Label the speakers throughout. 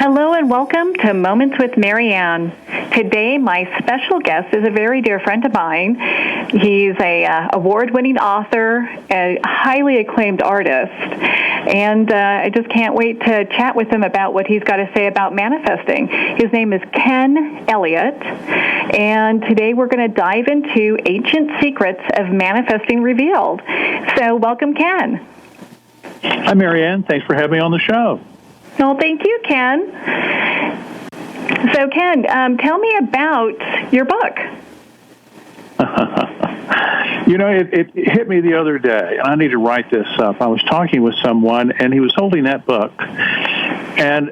Speaker 1: Hello and welcome to Moments with Marianne. Today, my special guest is a very dear friend of mine. He's a award-winning author, a highly acclaimed artist, and I just can't wait to chat with him about what he's got to say about manifesting. His name is Ken Elliott, and today we're going to dive into ancient secrets of manifesting revealed. So welcome, Ken.
Speaker 2: Hi, Marianne. Thanks for having me on the show.
Speaker 1: Well, thank you, Ken. So, Ken, tell me about your book.
Speaker 2: It hit me the other day, and I need to write this up. I was talking with someone, and he was holding that book. And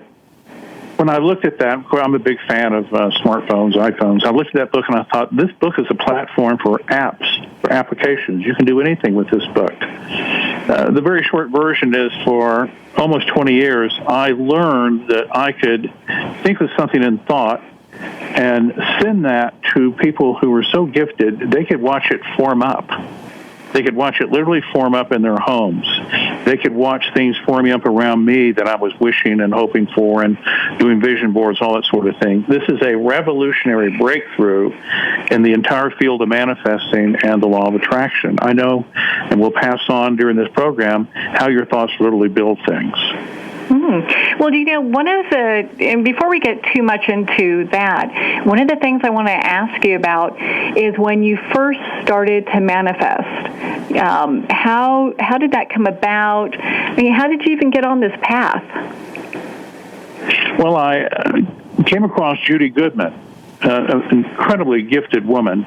Speaker 2: when I looked at that, of course, I'm a big fan of smartphones, iPhones. I looked at that book, and I thought, this book is a platform for apps, for applications. You can do anything with this book. The very short version is, for almost 20 years, I learned that I could think of something in thought and send that to people who were so gifted, they could watch it form up. They could watch it literally form up in their homes. They could watch things forming up around me that I was wishing and hoping for and doing vision boards, all that sort of thing. This is a revolutionary breakthrough in the entire field of manifesting and the law of attraction. I know, and we'll pass on during this program, how your thoughts literally build things.
Speaker 1: Well, one of the, and before we get too much into that, one of the things I want to ask you about is when you first started to manifest, how did that come about? I mean, how did you even get on this path?
Speaker 2: Well, I came across Judy Goodman, an incredibly gifted woman.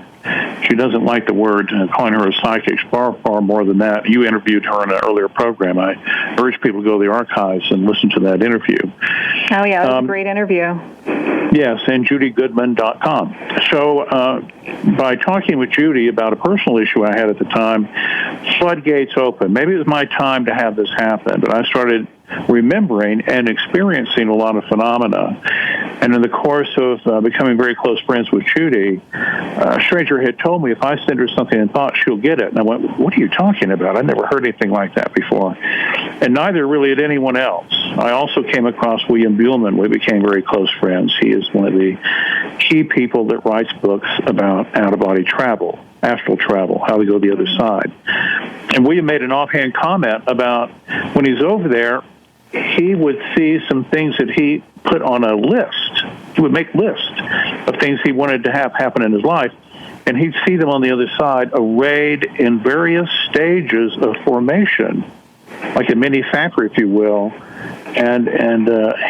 Speaker 2: She doesn't like the word, calling her a psychic, far more than that. You interviewed her in an earlier program. I urge people to go to the archives and listen to that interview.
Speaker 1: Oh, yeah, it was a great interview.
Speaker 2: Yes, and judygoodman.com. So by talking with Judy about a personal issue I had at the time, floodgates opened. Maybe it was my time to have this happen, but I started remembering and experiencing a lot of phenomena. And in the course of becoming very close friends with Judy, a stranger had told me if I send her something in thought, she'll get it. And I went, what are you talking about? I never heard anything like that before. And neither really had anyone else. I also came across William Buhlman. We became very close friends. He is one of the key people that writes books about out-of-body travel, astral travel, how to go to the other side. And William made an offhand comment about when he's over there, he would see some things that he put on a list. He would make lists of things he wanted to have happen in his life, and he'd see them on the other side arrayed in various stages of formation, like a mini factory, if you will. And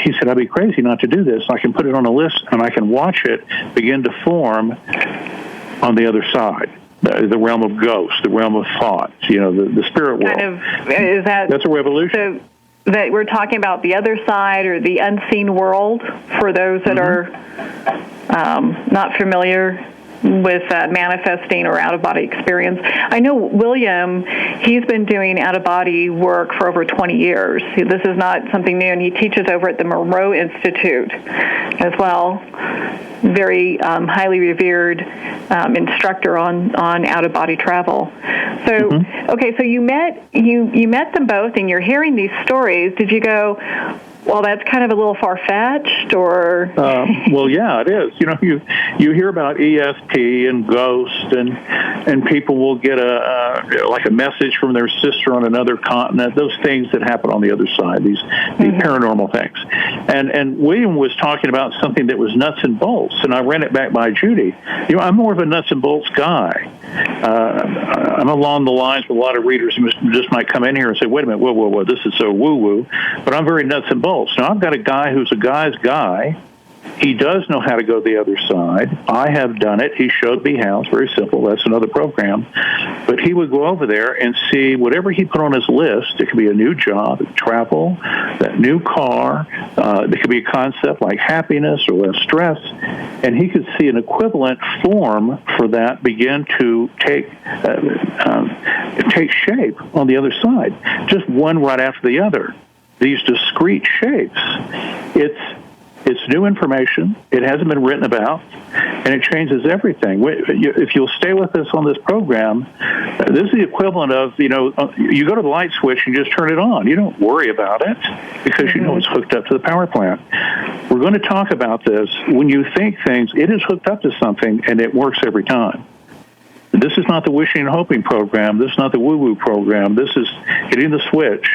Speaker 2: he said, I'd be crazy not to do this. I can put it on a list, and I can watch it begin to form on the other side. The realm of ghosts, the realm of thought, the spirit world. That's a revolution.
Speaker 1: So that we're talking about the other side or the unseen world for those that are not familiar with manifesting or out-of-body experience. I know William, he's been doing out-of-body work for over 20 years. This is not something new, and he teaches over at the Monroe Institute as well. Very highly revered instructor on out-of-body travel. So, okay, so you met them both, and you're hearing these stories. Did you go, well, that's kind of a little far-fetched, or?
Speaker 2: Well, yeah, it is. You hear about ESP and ghosts, and people will get a message from their sister on another continent. Those things that happen on the other side, these paranormal things. And William was talking about something that was nuts and bolts, and I ran it back by Judy. I'm more of a nuts and bolts guy. I'm along the lines with a lot of readers who just might come in here and say, wait a minute, whoa, this is so woo-woo. But I'm very nuts and bolts. Now, I've got a guy who's a guy's guy. He does know how to go the other side. I have done it. He showed me how. It's very simple. That's another program. But he would go over there and see whatever he put on his list. It could be a new job, travel, that new car. It could be a concept like happiness or less stress. And he could see an equivalent form for that begin to take shape on the other side. Just one right after the other. These discrete shapes. It's new information. It hasn't been written about, and it changes everything. If you'll stay with us on this program, This is the equivalent of, you go to the light switch and just turn it on. You don't worry about it because you know it's hooked up to the power plant. We're going to talk about this. When you think things, it is hooked up to something, and it works every time. This is not the wishing and hoping program. This is not the woo-woo program. This is hitting the switch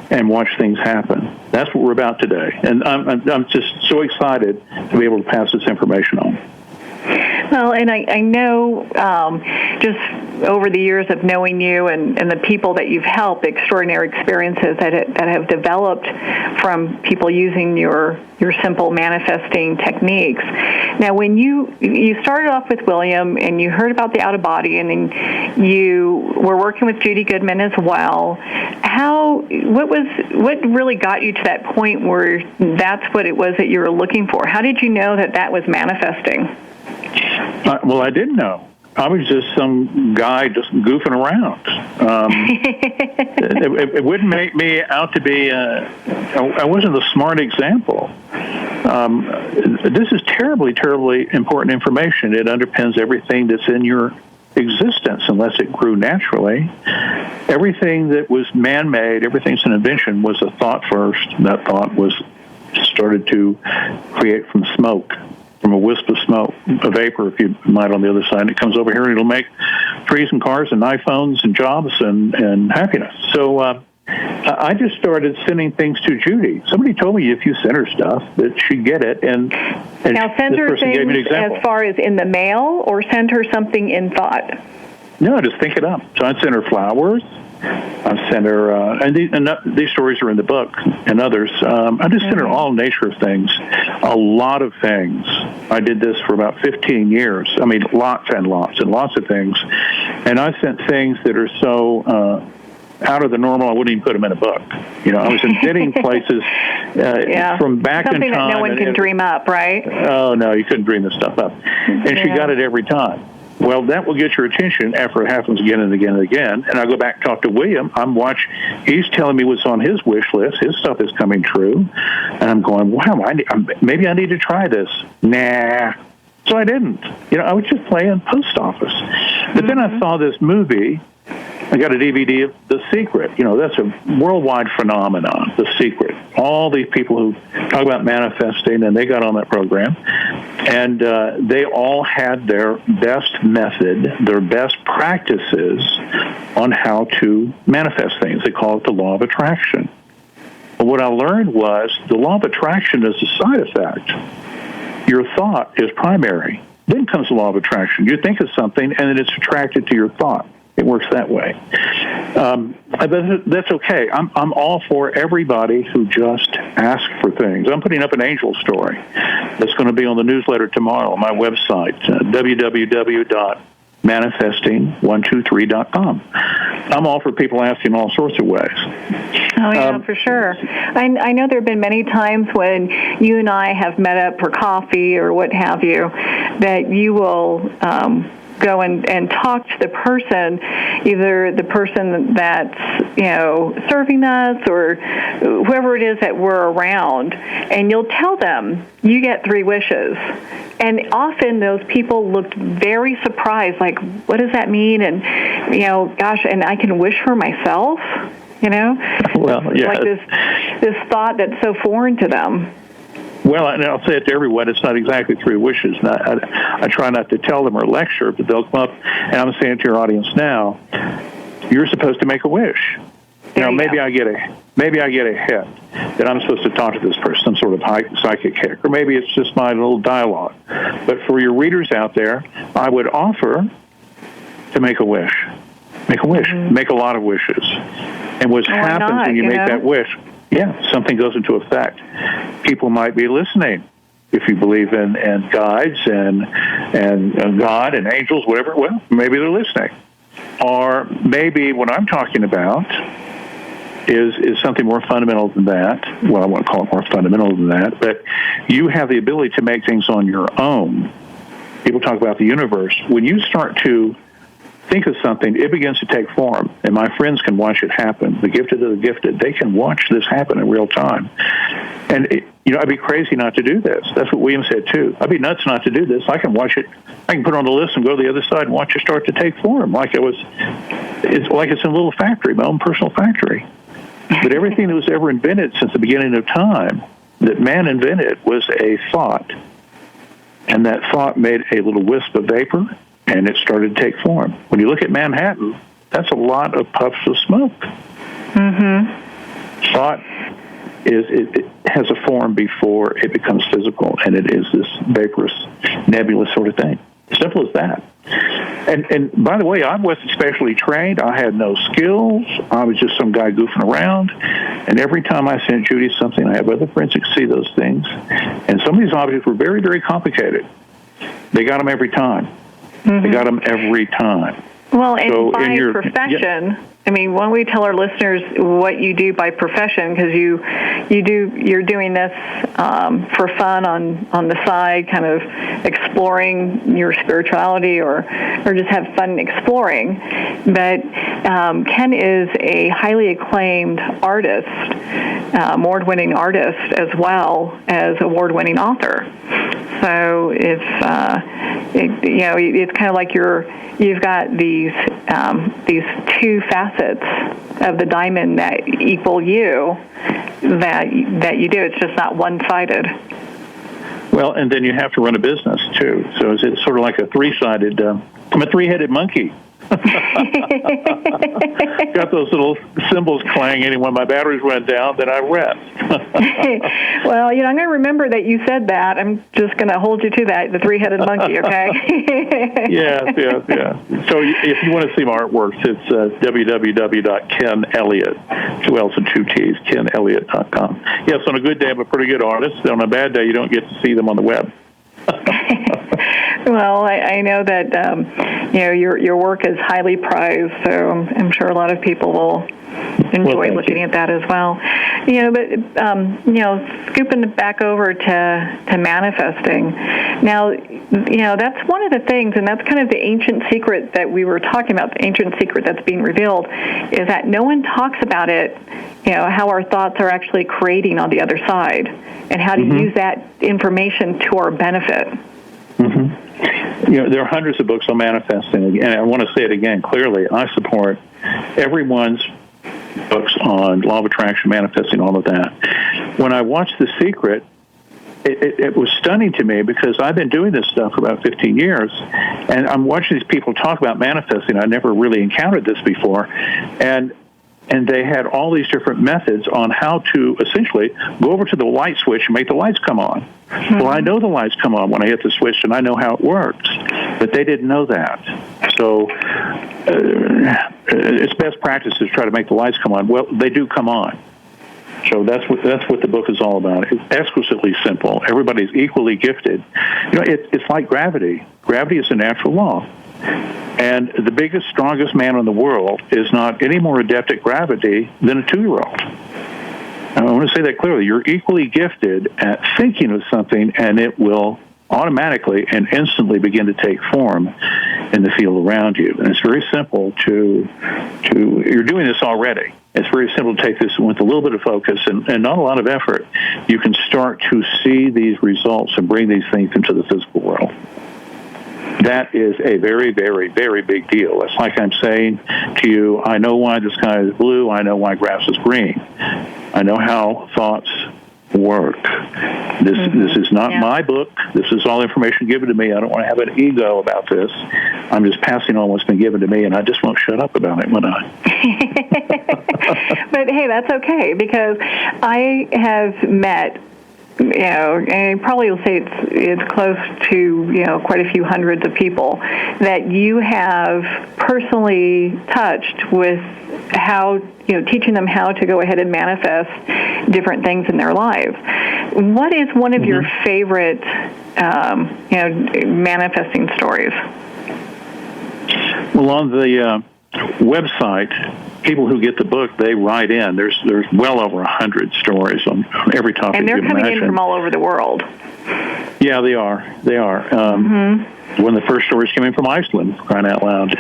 Speaker 2: and watch things happen. That's what we're about today. And I'm just so excited to be able to pass this information on.
Speaker 1: Well, and I know just over the years of knowing you and the people that you've helped, extraordinary experiences that have developed from people using your simple manifesting techniques. Now, when you started off with William and you heard about the out-of-body, and then you were working with Judy Goodman as well, what really got you to that point where that's what it was that you were looking for? How did you know that was manifesting?
Speaker 2: Well, I didn't know. I was just some guy just goofing around. It wouldn't make me out to be, I wasn't a smart example. This is terribly, terribly important information. It underpins everything that's in your existence unless it grew naturally. Everything that was man-made, everything's an invention, was a thought first. That thought was started to create from smoke. From a wisp of smoke, a vapor, if you might, on the other side. And it comes over here, and it'll make trees and cars and iPhones and jobs and happiness. So I just started sending things to Judy. Somebody told me if you send her stuff, that she'd get it. And
Speaker 1: now, send her things as far as in the mail, or send her something in thought?
Speaker 2: No, just think it up. So I'd send her flowers. I sent her, and these stories are in the book and others. I just sent her all nature of things, a lot of things. I did this for about 15 years. I mean, lots and lots and lots of things. And I sent things that are so out of the normal, I wouldn't even put them in a book. I was inventing places from back in time.
Speaker 1: Something that no one can dream up, right?
Speaker 2: Oh, no, you couldn't dream this stuff up. And she got it every time. Well, that will get your attention after it happens again and again and again. And I go back and talk to William. He's telling me what's on his wish list. His stuff is coming true. And I'm going, wow, maybe I need to try this. Nah. So I didn't. I was just playing post office. But then I saw this movie. I got a DVD of The Secret. That's a worldwide phenomenon, The Secret. All these people who talk about manifesting, and they got on that program, and they all had their best method, their best practices on how to manifest things. They call it the law of attraction. But what I learned was the law of attraction is a side effect. Your thought is primary. Then comes the law of attraction. You think of something, and then it's attracted to your thought. It works that way. But that's okay. I'm all for everybody who just asks for things. I'm putting up an angel story that's going to be on the newsletter tomorrow on my website, www.manifesting123.com. I'm all for people asking all sorts of ways.
Speaker 1: Oh, yeah, for sure. I know there have been many times when you and I have met up for coffee or what have you, that you will go and talk to the person, either the person that's, serving us or whoever it is that we're around, and you'll tell them, you get 3 wishes. And often those people looked very surprised, like, what does that mean? And, gosh, and I can wish for myself,
Speaker 2: Well, yeah.
Speaker 1: Like this thought that's so foreign to them.
Speaker 2: Well, and I'll say it to everyone, it's not exactly 3 wishes. I try not to tell them or lecture, but they'll come up, and I'm saying to your audience now, you're supposed to make a wish. Maybe I get a hit that I'm supposed to talk to this person, some sort of psychic kick, or maybe it's just my little dialogue. But for your readers out there, I would offer to make a wish. Make a wish. Mm-hmm. Make a lot of wishes. And what happens when you make that wish, something goes into effect. People might be listening. If you believe in guides and God and angels, whatever, well, maybe they're listening. Or maybe what I'm talking about is something more fundamental than that. Well, I won't call it more fundamental than that, but you have the ability to make things on your own. People talk about the universe. When you start to think of something, it begins to take form, and my friends can watch it happen. The gifted of the gifted, they can watch this happen in real time. And I'd be crazy not to do this. That's what William said, too. I'd be nuts not to do this. I can watch it. I can put it on the list and go to the other side and watch it start to take form it's like it's in a little factory, my own personal factory. But everything that was ever invented since the beginning of time that man invented was a thought. And that thought made a little wisp of vapor, and it started to take form. When you look at Manhattan, that's a lot of puffs of smoke. Mm-hmm. Thought it has a form before it becomes physical, and it is this vaporous, nebulous sort of thing. Simple as that. And by the way, I wasn't specially trained. I had no skills. I was just some guy goofing around. And every time I sent Judy something, I have other friends that could see those things. And some of these objects were very, very complicated. They got them every time. Mm-hmm. They got them every time.
Speaker 1: Well, and so by profession, I mean, why don't we tell our listeners what you do by profession? Because you're doing this for fun on the side, kind of exploring your spirituality, or just have fun exploring. But Ken is a highly acclaimed artist, award-winning artist, as well as award-winning author. So it's kind of like you've got these two facets of the diamond that equal you that you do. It's just not one-sided.
Speaker 2: Well, and then you have to run a business too. So it's sort of like a three-sided. I'm a three-headed monkey. Got those little cymbals clanging, and when my batteries went down, then I rest.
Speaker 1: Well, I'm going to remember that you said that. I'm just going to hold you to that, the three-headed monkey, okay?
Speaker 2: Yes. So if you want to see my artworks, it's www.kenelliott, 2 L's and 2 T's, kenelliott.com. Yes, on a good day, I'm a pretty good artist. On a bad day, you don't get to see them on the web.
Speaker 1: Well, I know that your work is highly prized, so I'm sure a lot of people will enjoy looking at that as well. Scooping back over to manifesting. Now, that's one of the things, and that's kind of the ancient secret that we were talking about. The ancient secret that's being revealed is that no one talks about it. How our thoughts are actually creating on the other side, and how to use that information to our benefit. Mm-hmm.
Speaker 2: There are hundreds of books on manifesting, and I want to say it again clearly. I support everyone's books on law of attraction, manifesting, all of that. When I watched The Secret, it was stunning to me because I've been doing this stuff for about 15 years, and I'm watching these people talk about manifesting. I never really encountered this before, and they had all these different methods on how to essentially go over to the light switch and make the lights come on. Mm-hmm. Well, I know the lights come on when I hit the switch, and I know how it works, but they didn't know that. So it's best practice to try to make the lights come on. Well, they do come on. So that's what the book is all about. It's exquisitely simple. Everybody's equally gifted. It's like gravity. Gravity is a natural law. And the biggest, strongest man in the world is not any more adept at gravity than a 2-year-old. I want to say that clearly. You're equally gifted at thinking of something, and it will automatically and instantly begin to take form in the field around you. And it's very simple you're doing this already. It's very simple to take this with a little bit of focus and not a lot of effort. You can start to see these results and bring these things into the physical world. That is a very, very, very big deal. It's like I'm saying to you, I know why the sky is blue. I know why grass is green. I know how thoughts work. This is not my book. This is all information given to me. I don't want to have an ego about this. I'm just passing on what's been given to me, and I just won't shut up about it, won't I?
Speaker 1: But, hey, that's okay, because I have met and probably will say it's close to, quite a few hundreds of people that you have personally touched with how, teaching them how to go ahead and manifest different things in their lives. What is one of your favorite, manifesting stories?
Speaker 2: Well, on the website, people who get the book, they write in. There's well over 100 stories on every topic.
Speaker 1: And they're coming in from all over the world.
Speaker 2: Yeah, they are. One of the first stories came in from Iceland, crying out loud.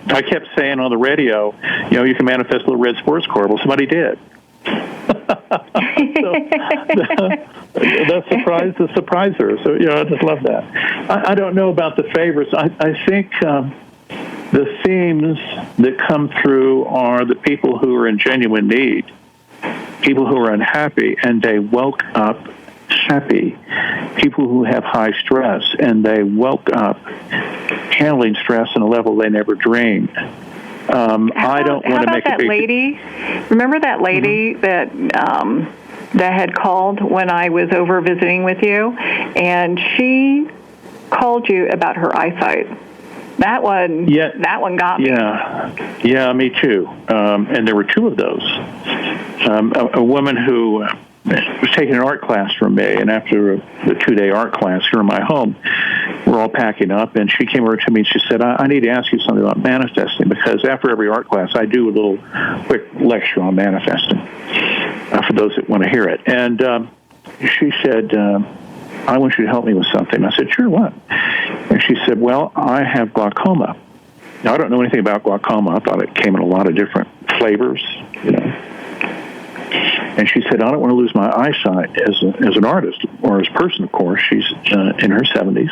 Speaker 2: I kept saying on the radio, you can manifest a little red sports car. Well, somebody did. the surpriser. So, I just love that. I don't know about the favorites. I think the themes that come through are the people who are in genuine need, people who are unhappy, and they woke up happy, people who have high stress, and they woke up handling stress on a level they never dreamed. I don't want to make a big...
Speaker 1: lady? Remember that lady that had called when I was over visiting with you, and she called you about her eyesight. That one got me. Yeah, me too. And there were two of those. A woman who was taking an art class from me, and after the 2-day art class here in my home, we're all packing up, and she came over to me and she said, I need to ask you something about manifesting, because after every art class, I do a little quick lecture on manifesting for those that want to hear it. And she said, I want you to help me with something. I said, sure, what? And she said, well, I have glaucoma. Now, I don't know anything about glaucoma. I thought it came in a lot of different flavors, And she said, I don't want to lose my eyesight as an artist, or as a person, of course. She's in her 70s,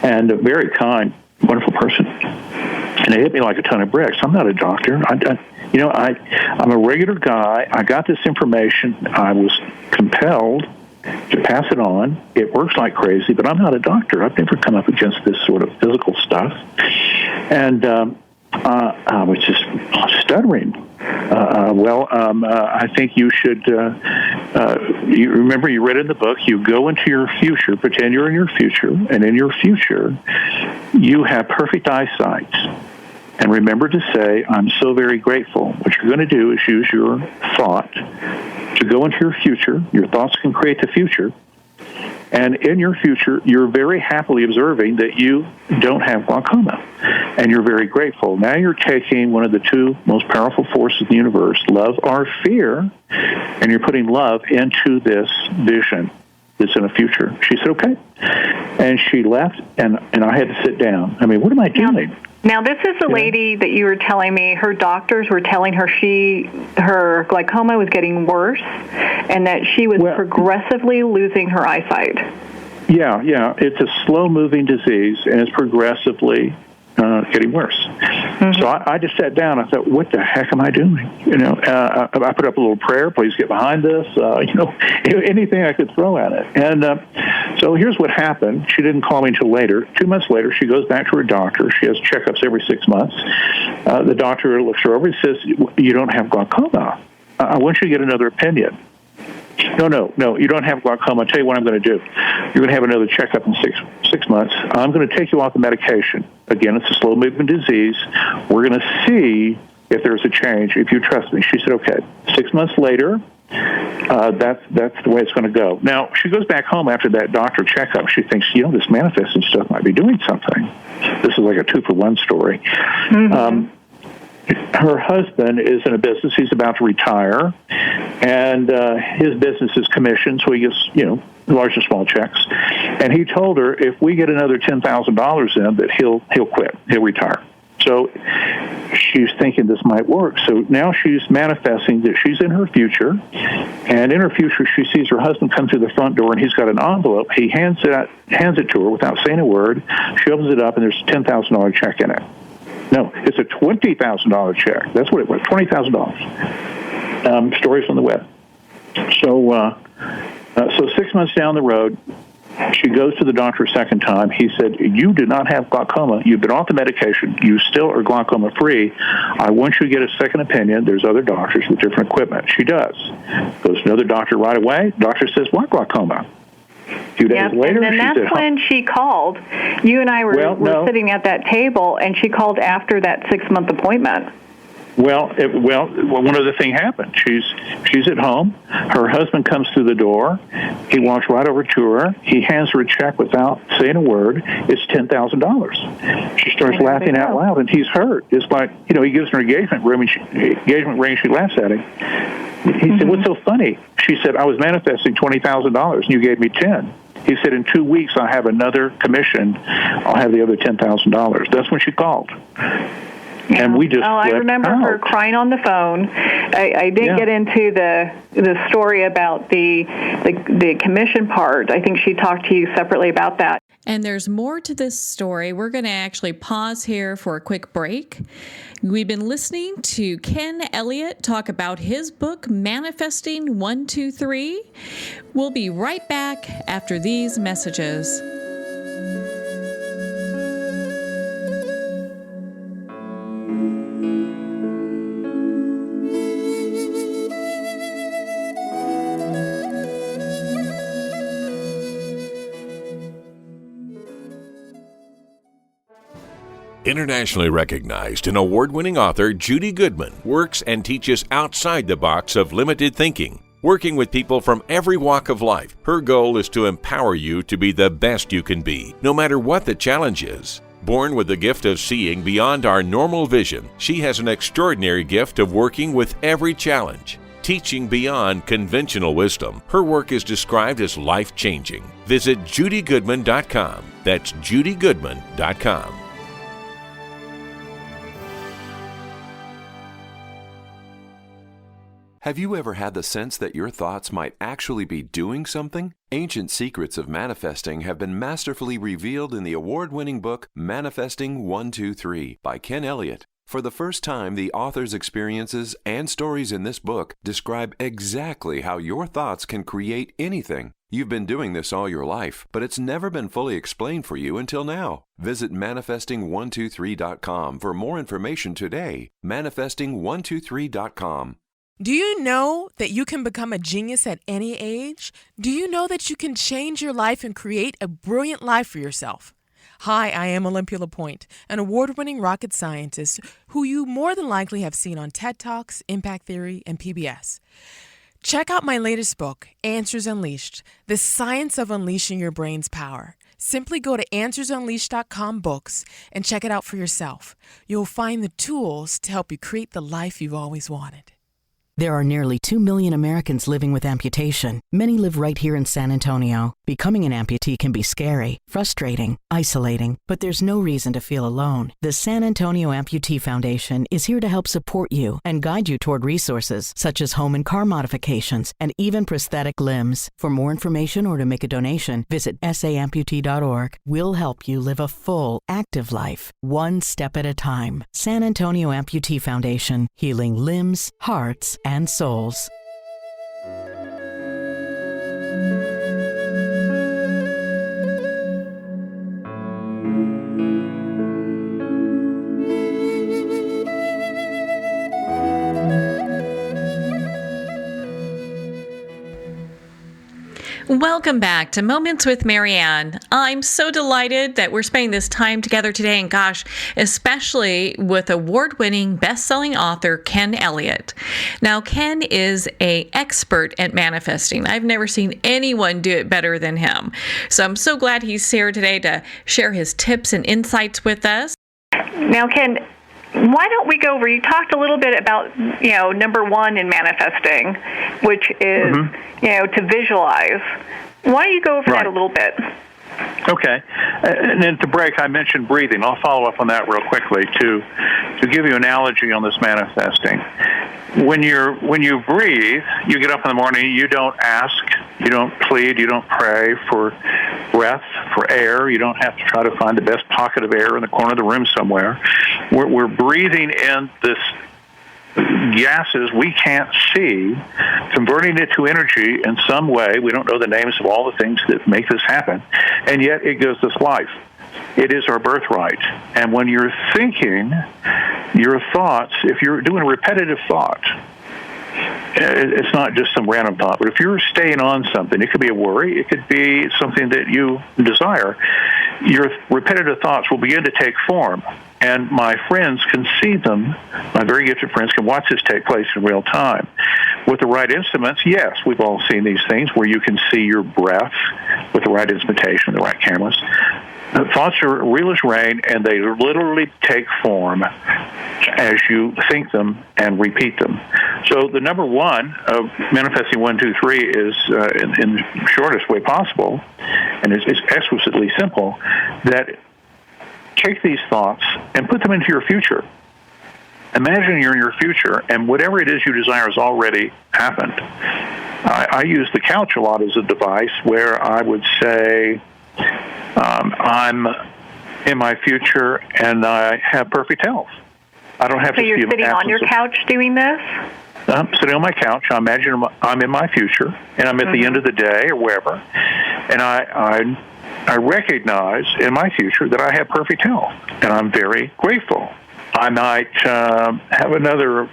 Speaker 1: and a very kind, wonderful person. And it hit me like a ton of bricks. I'm not a doctor. I'm a regular guy. I got this information. I was compelled to pass it on. It works like crazy, but I'm not a doctor. I've never come up against this sort of physical stuff. And I was just stuttering. I think you should, you remember you read in the book, you go into your future, pretend you're in your future, and in your future, you have perfect eyesight. And remember to say, I'm so very grateful. What you're going to do is use your thought to go into your future. Your thoughts can create the future. And in your future, you're very happily observing that you don't have glaucoma. And you're very grateful. Now you're taking one of the two most powerful forces in the universe, love or fear, and you're putting love into this vision that's in the future. She said, okay. And she left, and I had to sit down. I mean, what am I doing? Now, this is the lady that you were telling me, her doctors were telling her her glaucoma was getting worse, and that she was progressively losing her eyesight.
Speaker 2: Yeah. It's a slow-moving disease, and it's progressively getting worse. Mm-hmm. So I just sat down. I thought, what the heck am I doing? I put up a little prayer, please get behind this, anything I could throw at it. And so here's what happened. She didn't call me until later. 2 months later, she goes back to her doctor. She has checkups every 6 months. The doctor looks her over and says, you don't have glaucoma. I want you to get another opinion. No, you don't have glaucoma. I'll tell you what I'm going to do. You're going to have another checkup in six months. I'm going to take you off the medication. Again, it's a slow-moving disease. We're going to see if there's a change, if you trust me. She said, okay. 6 months later, that's the way it's going to go. Now, she goes back home after that doctor checkup. She thinks, this manifesting stuff might be doing something. This is like a 2-for-1 story. Mm-hmm. Her husband is in a business. He's about to retire, and his business is commission, so he gets, large and small checks. And he told her, if we get another $10,000 in, that he'll quit. He'll retire. So she's thinking this might work. So now she's manifesting that she's in her future, and in her future she sees her husband come through the front door, and he's got an envelope. He hands it to her without saying a word. She opens it up, and there's a $10,000 check in it. No, it's a $20,000 check. That's what it was, $20,000. Stories on the web. So 6 months down the road, she goes to the doctor a second time. He said, you do not have glaucoma. You've been off the medication. You still are glaucoma-free. I want you to get a second opinion. There's other doctors with different equipment. She does. Goes to another doctor right away. Doctor says, what glaucoma? A few days later,
Speaker 1: and then that's when she called. You and I were sitting at that table, and she called after that 6-month appointment.
Speaker 2: Well, one other thing happened. She's at home. Her husband comes through the door. He walks right over to her. He hands her a check without saying a word. It's $10,000. She starts laughing out loud, and he's hurt. It's like, he gives her an engagement ring. She laughs at him. He said, what's so funny? She said, I was manifesting $20,000, and you gave me $10,000. He said, in 2 weeks, I'll have another commission. I'll have the other $10,000. That's when she called. And we just
Speaker 1: I remember
Speaker 2: out.
Speaker 1: her crying on the phone. I didn't get into the story about the commission part. I think she talked to you separately about that.
Speaker 3: And there's more to this story. We're going to actually pause here for a quick break. We've been listening to Ken Elliott talk about his book, Manifesting 123. We'll be right back after these messages.
Speaker 4: Internationally recognized and award-winning author Judy Goodman works and teaches outside the box of limited thinking. Working with people from every walk of life, her goal is to empower you to be the best you can be, no matter what the challenge is. Born with the gift of seeing beyond our normal vision, she has an extraordinary gift of working with every challenge. Teaching beyond conventional wisdom, her work is described as life-changing. Visit judygoodman.com. That's judygoodman.com.
Speaker 5: Have you ever had the sense that your thoughts might actually be doing something? Ancient secrets of manifesting have been masterfully revealed in the award-winning book Manifesting 123 by Ken Elliott. For the first time, the author's experiences and stories in this book describe exactly how your thoughts can create anything. You've been doing this all your life, but it's never been fully explained for you until now. Visit manifesting123.com for more information today. Manifesting123.com.
Speaker 6: Do you know that you can become a genius at any age? Do you know that you can change your life and create a brilliant life for yourself? Hi, I am Olympia LaPointe, an award-winning rocket scientist who you more than likely have seen on TED Talks, Impact Theory, and PBS. Check out my latest book, Answers Unleashed, The Science of Unleashing Your Brain's Power. Simply go to answersunleashed.com books and check it out for yourself. You'll find the tools to help you create the life you've always wanted.
Speaker 7: There are nearly 2 million Americans living with amputation. Many live right here in San Antonio. Becoming an amputee can be scary, frustrating, isolating, but there's no reason to feel alone. The San Antonio Amputee Foundation is here to help support you and guide you toward resources such as home and car modifications and even prosthetic limbs. For more information or to make a donation, visit saamputee.org. We'll help you live a full, active life, one step at a time. San Antonio Amputee Foundation, healing limbs, hearts, and souls.
Speaker 3: Welcome back to Moments with Marianne. I'm so delighted that we're spending this time together today, and gosh, especially with award-winning best-selling author Ken Elliott. Now, Ken is an expert at manifesting. I've never seen anyone do it better than him. So I'm so glad he's here today to share his tips and insights with us.
Speaker 1: Now, Ken, why don't we go over, you talked a little bit about, number one in manifesting, which is, to visualize. Why don't you go over that a little bit?
Speaker 2: Okay. And then to break, I mentioned breathing. I'll follow up on that real quickly to give you an analogy on this manifesting. When you breathe, you get up in the morning, you don't ask, you don't plead, you don't pray for breath, for air. You don't have to try to find the best pocket of air in the corner of the room somewhere. We're breathing in this gases we can't see, converting it to energy in some way. We don't know the names of all the things that make this happen, and yet it gives us life. It is our birthright. And when you're thinking, your thoughts, if you're doing a repetitive thought, it's not just some random thought, but if you're staying on something, it could be a worry, it could be something that you desire, your repetitive thoughts will begin to take form. And my friends can see them, my very gifted friends can watch this take place in real time. With the right instruments, yes, we've all seen these things where you can see your breath with the right instrumentation, the right cameras. The thoughts are real as rain, and they literally take form as you think them and repeat them. So the number one of Manifesting 123 is, in the shortest way possible, and it's exquisitely simple, that take these thoughts and put them into your future. Imagine you're in your future, and whatever it is you desire has already happened. I use the couch a lot as a device where I would say, I'm in my future, and I have perfect health. I don't have to see.
Speaker 1: So you're sitting on your couch doing this?
Speaker 2: I'm sitting on my couch. I imagine I'm in my future, and I'm at the end of the day or wherever, and I recognize in my future that I have perfect health, and I'm very grateful. I might have another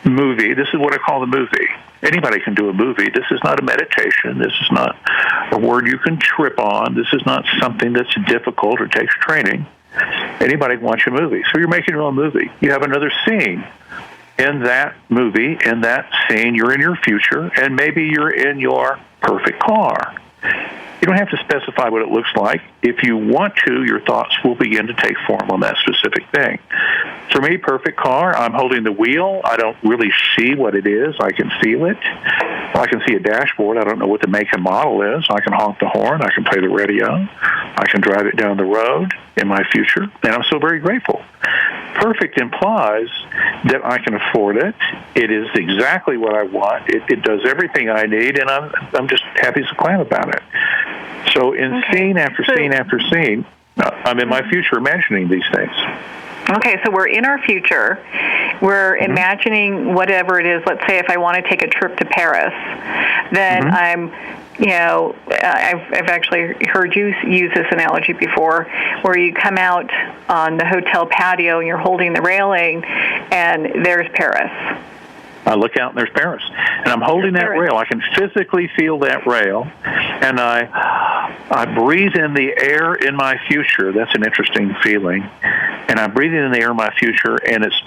Speaker 2: movie. This is what I call the movie. Anybody can do a movie. This is not a meditation. This is not a word you can trip on. This is not something that's difficult or takes training. Anybody can watch a movie. So you're making your own movie. You have another scene. In that movie, in that scene, you're in your future, and maybe you're in your perfect car. You don't have to specify what it looks like. If you want to, your thoughts will begin to take form on that specific thing. For me, perfect car, I'm holding the wheel. I don't really see what it is. I can feel it. Well, I can see a dashboard. I don't know what the make and model is. I can honk the horn. I can play the radio. I can drive it down the road in my future, and I'm so very grateful. Perfect implies that I can afford it. It is exactly what I want. It does everything I need, and I'm just happy as a clam about it. So in scene after scene after scene, I'm in my future imagining these things.
Speaker 1: Okay, so we're in our future. We're imagining whatever it is. Let's say if I want to take a trip to Paris, then I'm, I've actually heard you use this analogy before, where you come out on the hotel patio and you're holding the railing, and there's Paris.
Speaker 2: I look out and there's Paris, and I'm holding that rail. I can physically feel that rail, and I breathe in the air in my future. That's an interesting feeling. And I'm breathing in the air in my future, and it's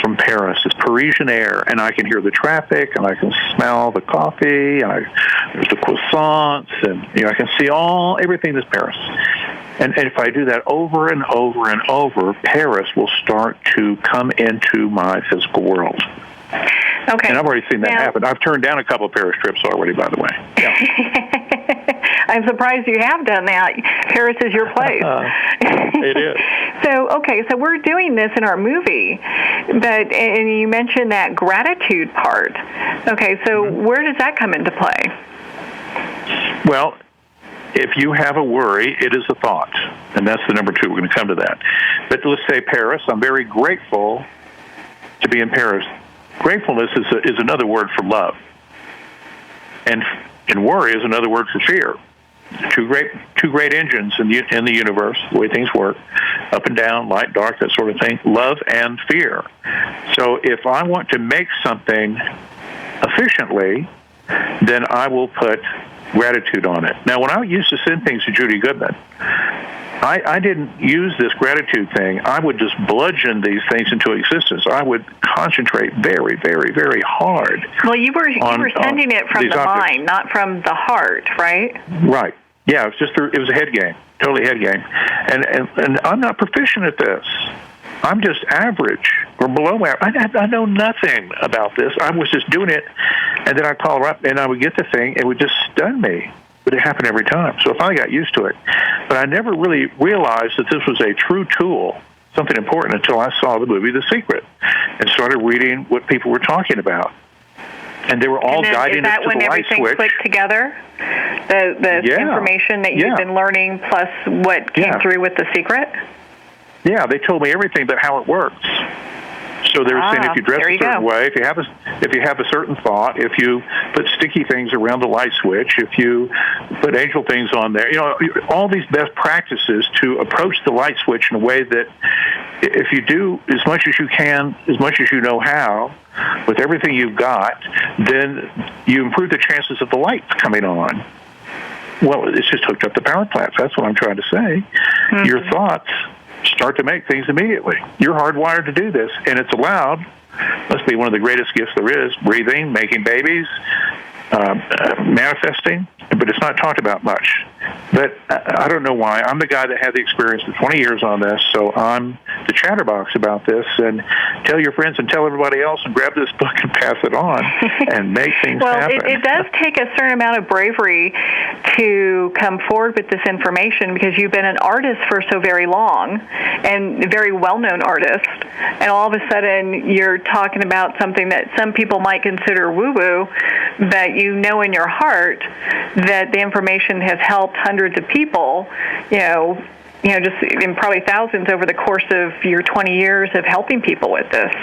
Speaker 2: from Paris. It's Parisian air, and I can hear the traffic, and I can smell the coffee, and there's the croissants, and I can see everything that's Paris. And if I do that over and over and over, Paris will start to come into my physical world.
Speaker 1: Okay.
Speaker 2: And I've already seen that happen. I've turned down a couple of Paris trips already, by the way. Yeah.
Speaker 1: I'm surprised you have done that. Paris is your place.
Speaker 2: It is.
Speaker 1: So we're doing this in our movie, and you mentioned that gratitude part. Okay, so where does that come into play?
Speaker 2: Well, if you have a worry, it is a thought, and that's the number 2. We're going to come to that. But let's say Paris. I'm very grateful to be in Paris. Gratefulness is another word for love, and worry is another word for fear. Two great engines in the universe, the way things work, up and down, light, dark, that sort of thing. Love and fear. So if I want to make something efficiently, then I will put gratitude on it. Now, when I used to send things to Judy Goodman, I didn't use this gratitude thing. I would just bludgeon these things into existence. I would concentrate very, very, very hard.
Speaker 1: Well, you were sending it from the mind, not from the heart, right?
Speaker 2: Right. Yeah, it was a head game, totally head game. And I'm not proficient at this. I'm just average or below average. I know nothing about this. I was just doing it, and then I'd call her up, and I would get the thing. It would just stun me. But it happened every time. So I finally got used to it. But I never really realized that this was a true tool, something important, until I saw the movie The Secret and started reading what people were talking about. And they were all guiding us to the light switch. Is that when everything
Speaker 1: clicked together? The information that you've been learning plus what came through with The Secret?
Speaker 2: Yeah, they told me everything but how it works. So they were saying if you dress a certain way, if you have a certain thought, if you put sticky things around the light switch, if you put angel things on there, all these best practices to approach the light switch in a way that if you do as much as you can, as much as you know how, with everything you've got, then you improve the chances of the light coming on. Well, it's just hooked up to power plants. That's what I'm trying to say. Mm-hmm. Your thoughts start to make things immediately. You're hardwired to do this, and it's allowed. Must be one of the greatest gifts there is, breathing, making babies, manifesting, but it's not talked about much. But I don't know why. I'm the guy that had the experience for 20 years on this, so I'm the chatterbox about this. And tell your friends and tell everybody else and grab this book and pass it on and make things happen.
Speaker 1: Well, it does take a certain amount of bravery to come forward with this information because you've been an artist for so very long and a very well-known artist. And all of a sudden you're talking about something that some people might consider woo-woo, but you know in your heart that the information has helped hundreds of people, just in probably thousands over the course of your 20 years of helping people with this.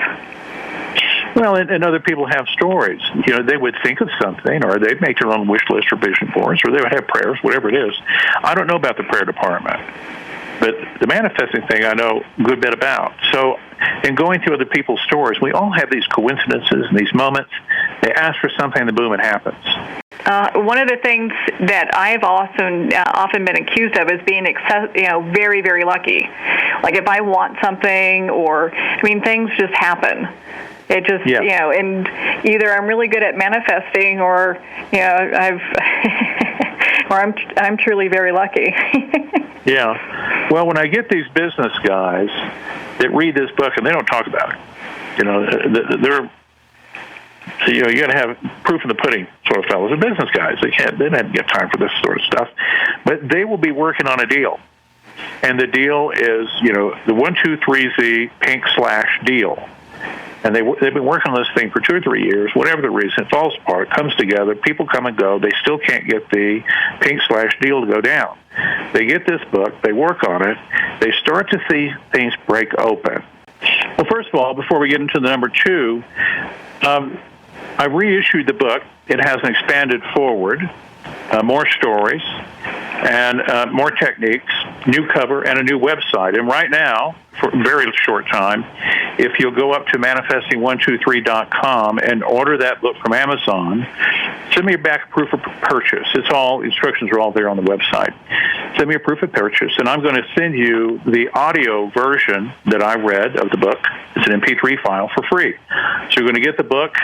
Speaker 2: Well, and other people have stories. They would think of something, or they'd make their own wish list or vision boards, or they would have prayers, whatever it is. I don't know about the prayer department, but the manifesting thing I know a good bit about. So in going through other people's stories, we all have these coincidences and these moments. They ask for something, and boom, it happens.
Speaker 1: One of the things that I've often been accused of is being very, very lucky. Like if I want something, things just happen. It just, and either I'm really good at manifesting, or I'm truly very lucky.
Speaker 2: Yeah. Well, when I get these business guys that read this book and they don't talk about it, they're. So, you got to have proof in the pudding sort of fellows. They're business guys. They don't get time for this sort of stuff. But they will be working on a deal. And the deal is, the 123Z pink / deal. And they've been working on this thing for 2 or 3 years. Whatever the reason, it falls apart, comes together, people come and go. They still can't get the pink / deal to go down. They get this book. They work on it. They start to see things break open. Well, first of all, before we get into the number 2, I reissued the book. It has an expanded forward, more stories, and more techniques, new cover, and a new website. And right now, for a very short time, if you'll go up to manifesting123.com and order that book from Amazon, send me back a proof of purchase. Instructions are all there on the website. Send me a proof of purchase, and I'm going to send you the audio version that I read of the book. It's an MP3 file for free. So you're going to get the book.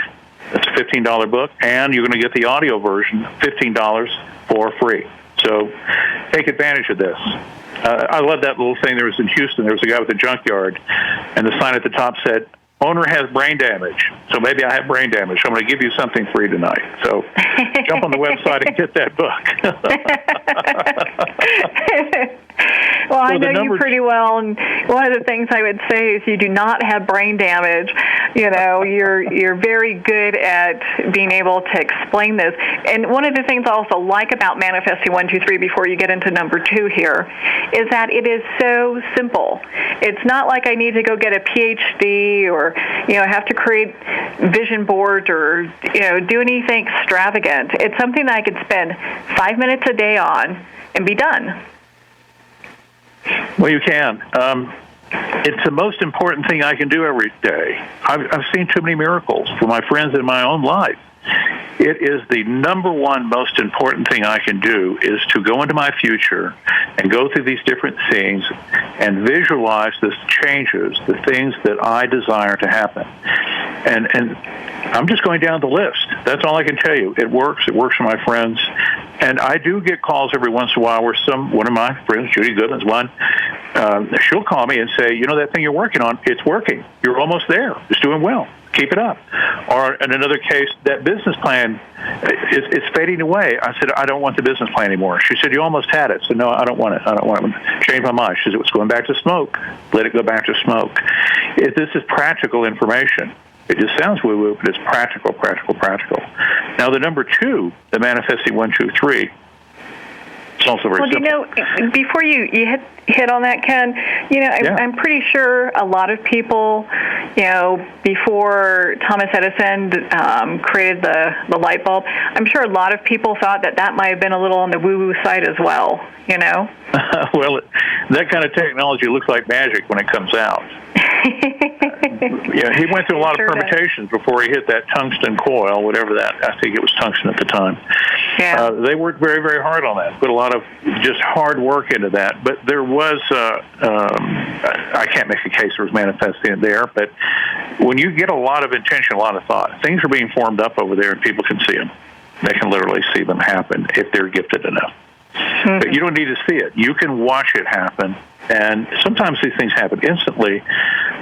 Speaker 2: It's a $15 book, and you're going to get the audio version, $15 for free. So take advantage of this. I love that little thing. There was in Houston, there was a guy with a junkyard, and the sign at the top said, "Owner has brain damage." So maybe I have brain damage. So I'm going to give you something free tonight. So jump on the website and get that book.
Speaker 1: Well, I know you pretty well, and one of the things I would say is you do not have brain damage. You're very good at being able to explain this. And one of the things I also like about Manifesting 123 before you get into number 2 here is that it is so simple. It's not like I need to go get a PhD or have to create vision boards or do anything extravagant. It's something that I could spend 5 minutes a day on and be done.
Speaker 2: Well, you can. It's the most important thing I can do every day. I've seen too many miracles for my friends in my own life. It is the number one most important thing I can do is to go into my future and go through these different things and visualize the changes, the things that I desire to happen. And I'm just going down the list. That's all I can tell you. It works. It works for my friends. And I do get calls every once in a while where one of my friends, Judy Goodman's one, she'll call me and say, that thing you're working on, it's working. You're almost there. It's doing well. Keep it up. Or in another case, that business plan is fading away. I said, I don't want the business plan anymore. She said, you almost had it. I said, no, I don't want it. I don't want it. Change my mind. She said, it's going back to smoke. Let it go back to smoke. This is practical information. It just sounds woo-woo, but it's practical. Now, the number 2, the Manifesting 123, it's also very simple.
Speaker 1: Before you hit on that, Ken, I'm pretty sure a lot of people, before Thomas Edison created the light bulb, I'm sure a lot of people thought that might have been a little on the woo-woo side as well,
Speaker 2: Well, that kind of technology looks like magic when it comes out. He went through a lot of permutations before he hit that tungsten coil, whatever that. I think it was tungsten at the time.
Speaker 1: Yeah.
Speaker 2: They worked very, very hard on that. Put a lot of just hard work into that. But there was, I can't make a case there was manifesting it there. But when you get a lot of intention, a lot of thought, things are being formed up over there, and people can see them. They can literally see them happen if they're gifted enough. But you don't need to see it. You can watch it happen. And sometimes these things happen instantly.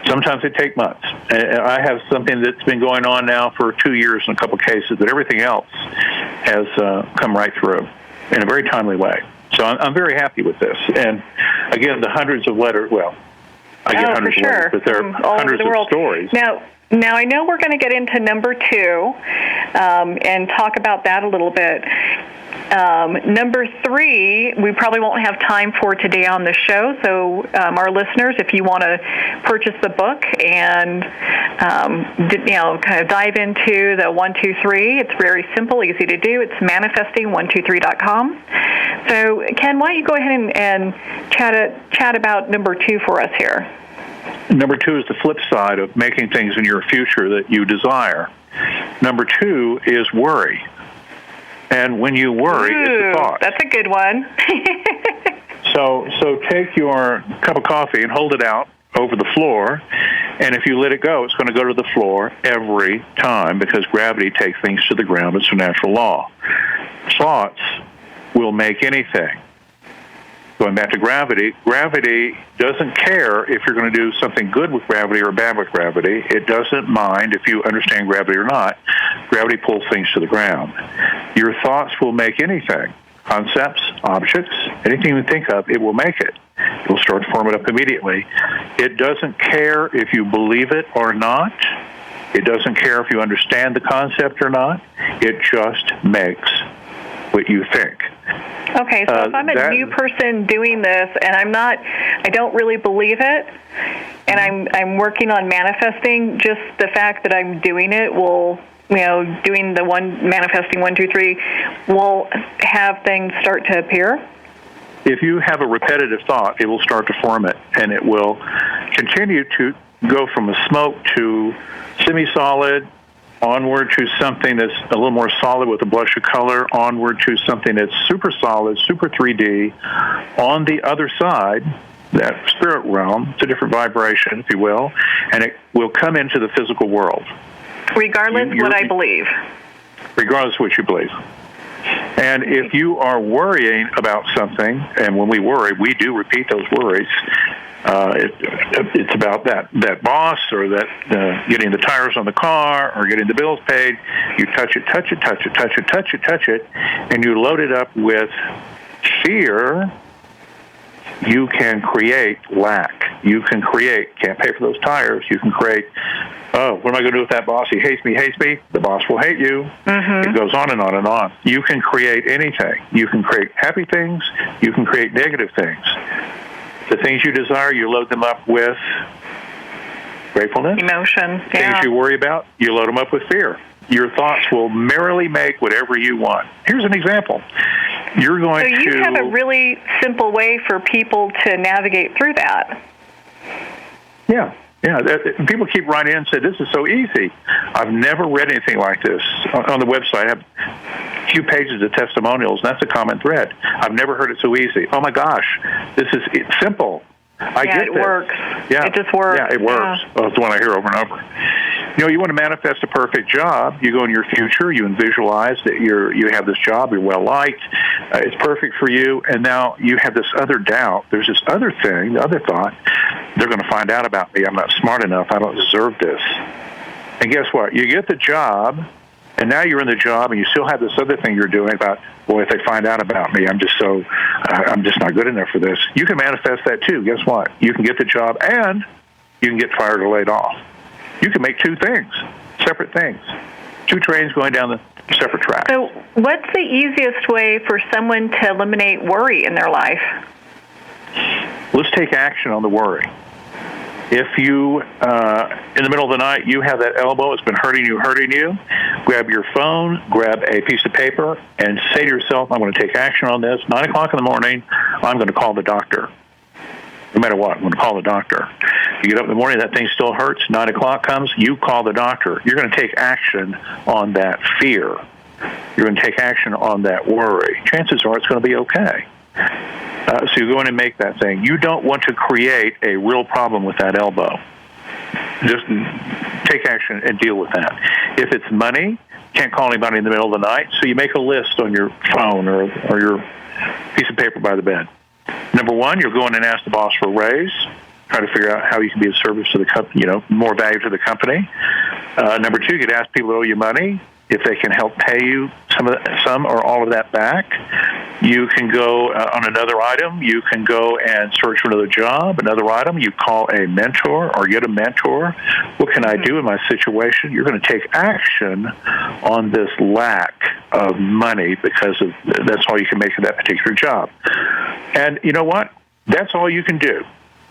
Speaker 2: Sometimes they take months. And I have something that's been going on now for 2 years in a couple cases, but everything else has come right through in a very timely way. So I'm very happy with this. And again, the hundreds of letters, I get hundreds of letters, but there are hundreds of stories.
Speaker 1: Now, I know we're going to get into number 2 and talk about that a little bit. Number 3, we probably won't have time for today on the show. So, our listeners, if you want to purchase the book and kind of dive into the 1, 2, 3, it's very simple, easy to do. It's manifesting123.com. So, Ken, why don't you go ahead and chat about number 2 for us here?
Speaker 2: Number 2 is the flip side of making things in your future that you desire. Number 2 is worry. And when you worry, it's a thought.
Speaker 1: That's a good one.
Speaker 2: So take your cup of coffee and hold it out over the floor, and if you let it go, it's going to go to the floor every time because gravity takes things to the ground. It's a natural law. Thoughts will make anything. Going back to gravity, gravity doesn't care if you're going to do something good with gravity or bad with gravity. It doesn't mind if you understand gravity or not. Gravity pulls things to the ground. Your thoughts will make anything. Concepts, objects, anything you think of, it will make it. It will start to form it up immediately. It doesn't care if you believe it or not. It doesn't care if you understand the concept or not. It just makes what you think.
Speaker 1: Okay, so if I'm a new person doing this and I don't really believe it, and I'm working on manifesting, just the fact that I'm doing it will, doing the manifesting 1, 2, 3, will have things start to appear.
Speaker 2: If you have a repetitive thought, it will start to form it, and it will continue to go from a smoke to semi-solid, onward to something that's a little more solid with a blush of color, onward to something that's super solid, super 3D. On the other side, that spirit realm, it's a different vibration, if you will, and it will come into the physical world.
Speaker 1: Regardless of what I believe.
Speaker 2: Regardless of what you believe. And if you are worrying about something, and when we worry, we do repeat those worries, it's about that boss or that getting the tires on the car or getting the bills paid. You touch it, and you load it up with fear. You can create lack. You can create, can't pay for those tires. You can create, what am I going to do with that boss? He hates me. The boss will hate you. Mm-hmm. It goes on and on and on. You can create anything. You can create happy things. You can create negative things. The things you desire, you load them up with gratefulness.
Speaker 1: Emotion. Yeah.
Speaker 2: Things you worry about, you load them up with fear. Your thoughts will merrily make whatever you want. Here's an example. You're going to...
Speaker 1: So you have a really simple way for people to navigate through that.
Speaker 2: Yeah. People keep writing in and say, this is so easy. I've never read anything like this. On the website, I have a few pages of testimonials, and that's a common thread. I've never heard it so easy. Oh, my gosh, it's simple. I get
Speaker 1: it works.
Speaker 2: Yeah.
Speaker 1: It just works.
Speaker 2: Yeah, it works.
Speaker 1: Yeah.
Speaker 2: That's the one I hear over and over. You want to manifest a perfect job. You go in your future. You visualize that you have this job. You're well liked. It's perfect for you. And now you have this other doubt. There's this other thing, the other thought. They're going to find out about me. I'm not smart enough. I don't deserve this. And guess what? You get the job, and now you're in the job, and you still have this other thing you're doing about, boy, if they find out about me, I'm just not good enough for this. You can manifest that too. Guess what? You can get the job, and you can get fired or laid off. You can make 2 things, separate things. 2 trains going down the separate track.
Speaker 1: So what's the easiest way for someone to eliminate worry in their life?
Speaker 2: Let's take action on the worry. If you, in the middle of the night, you have that elbow, it's been hurting you, grab your phone, grab a piece of paper, and say to yourself, I'm going to take action on this. 9 o'clock in the morning, I'm going to call the doctor. No matter what, I'm going to call the doctor. You get up in the morning, that thing still hurts. 9 o'clock comes, you call the doctor. You're going to take action on that fear. You're going to take action on that worry. Chances are it's going to be okay. So you go in and make that thing. You don't want to create a real problem with that elbow. Just take action and deal with that. If it's money, Can't call anybody in the middle of the night, so you make a list on your phone or your piece of paper by the bed. Number one, you'll go in and ask the boss for a raise. Try to figure out how you can be of service to the company, more value to the company. Number two, you could ask people who owe you money if they can help pay you some or all of that back. You can go on another item. You can go and search for another job. Another item, you call a mentor or get a mentor. What can I do in my situation? You're going to take action on this lack of money because that's all you can make of that particular job. And you know what? That's all you can do.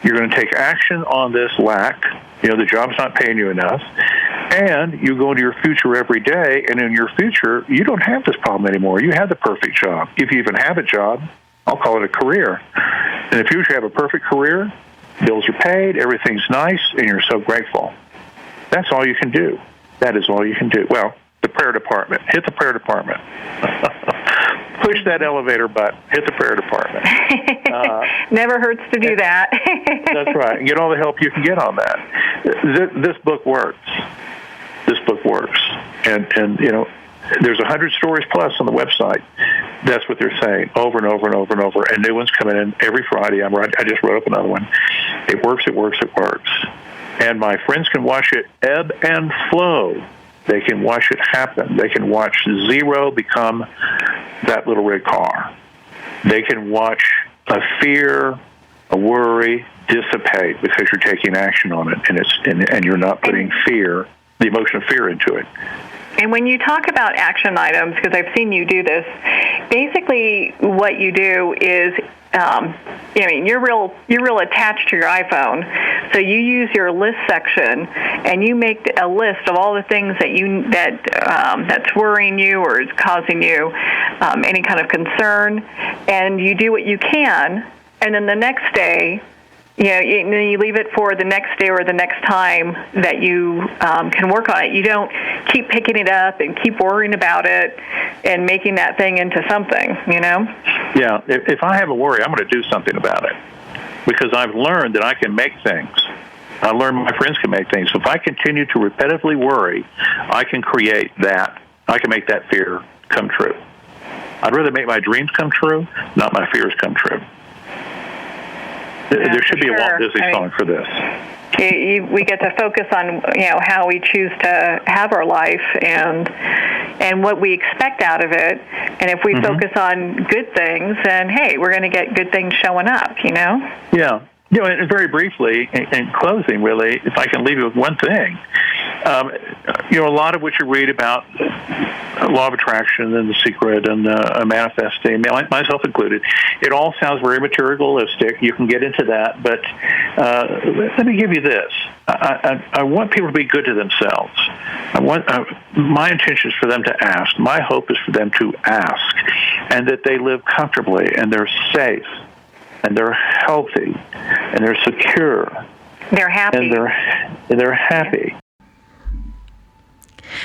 Speaker 2: You're going to take action on this lack. The job's not paying you enough. And you go into your future every day, and in your future, you don't have this problem anymore. You have the perfect job. If you even have a job, I'll call it a career. In the future, you have a perfect career, bills are paid, everything's nice, and you're so grateful. That's all you can do. That is all you can do. Well, the prayer department. Hit the prayer department. Push that elevator button. Hit the prayer department.
Speaker 1: Never hurts to do that.
Speaker 2: That's right. Get all the help you can get on that. This book works. This book works. And there's 100 stories plus on the website. That's what they're saying over and over and over and over. And new ones coming in every Friday. I just wrote up another one. It works, it works, it works. And my friends can watch it ebb and flow. They can watch it happen. They can watch zero become that little red car. They can watch a fear, a worry dissipate because you're taking action on it, and you're not putting fear, the emotion of fear, into it.
Speaker 1: And when you talk about action items, because I've seen you do this, basically what you do is, you're real attached to your iPhone, so you use your list section and you make a list of all the things that's worrying you or is causing you any kind of concern, and you do what you can, and then the next day, you leave it for the next day or the next time that you can work on it. You don't keep picking it up and keep worrying about it and making that thing into something,
Speaker 2: Yeah, if I have a worry, I'm going to do something about it because I've learned that I can make things. I learned my friends can make things. So if I continue to repetitively worry, I can create that. I can make that fear come true. I'd rather make my dreams come true, not my fears come true.
Speaker 1: Yeah,
Speaker 2: there should be
Speaker 1: sure.
Speaker 2: a Walt Disney song for this.
Speaker 1: We get to focus on how we choose to have our life and what we expect out of it. And if we focus on good things, then hey, we're going to get good things showing up.
Speaker 2: Yeah. And very briefly, in closing, really, if I can leave you with one thing, a lot of what you read about law of attraction and The Secret and manifesting, myself included, it all sounds very materialistic. You can get into that, but let me give you this. I want people to be good to themselves. My intention is for them to ask. My hope is for them to ask, and that they live comfortably and they're safe and they're healthy and they're secure.
Speaker 1: They're happy.
Speaker 2: And they're happy.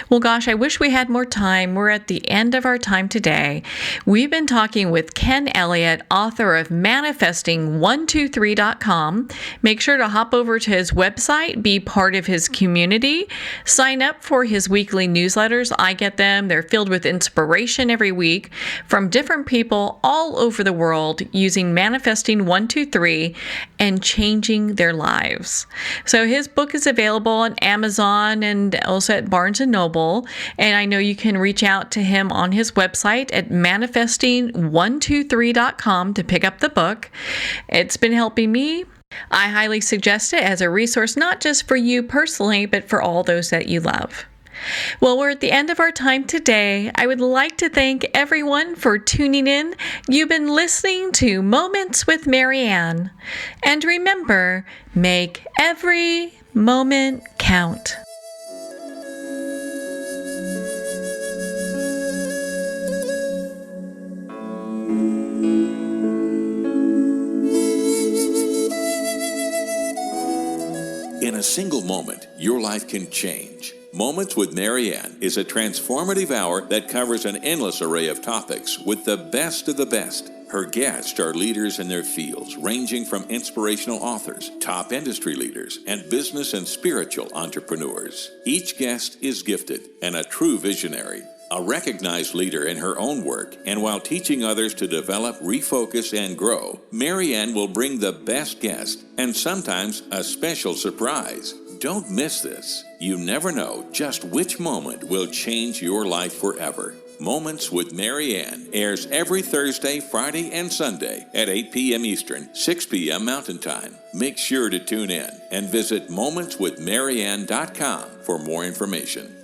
Speaker 3: Well, gosh, I wish we had more time. We're at the end of our time today. We've been talking with Ken Elliott, author of Manifesting123.com. Make sure to hop over to his website, be part of his community, sign up for his weekly newsletters. I get them. They're filled with inspiration every week from different people all over the world using Manifesting123 and changing their lives. So his book is available on Amazon and also at Barnes & Noble, and I know you can reach out to him on his website at manifesting123.com to pick up the book. It's been helping me. I highly suggest it as a resource, not just for you personally, but for all those that you love. Well, we're at the end of our time today. I would like to thank everyone for tuning in. You've been listening to Moments with Marianne. And remember, make every moment count.
Speaker 4: In a single moment, your life can change. Moments with Marianne is a transformative hour that covers an endless array of topics with the best of the best. Her guests are leaders in their fields, ranging from inspirational authors, top industry leaders, and business and spiritual entrepreneurs. Each guest is gifted and a true visionary, a recognized leader in her own work, and while teaching others to develop, refocus, and grow, Marianne will bring the best guest and sometimes a special surprise. Don't miss this. You never know just which moment will change your life forever. Moments with Marianne airs every Thursday, Friday, and Sunday at 8 p.m. Eastern, 6 p.m. Mountain Time. Make sure to tune in and visit momentswithmarianne.com for more information.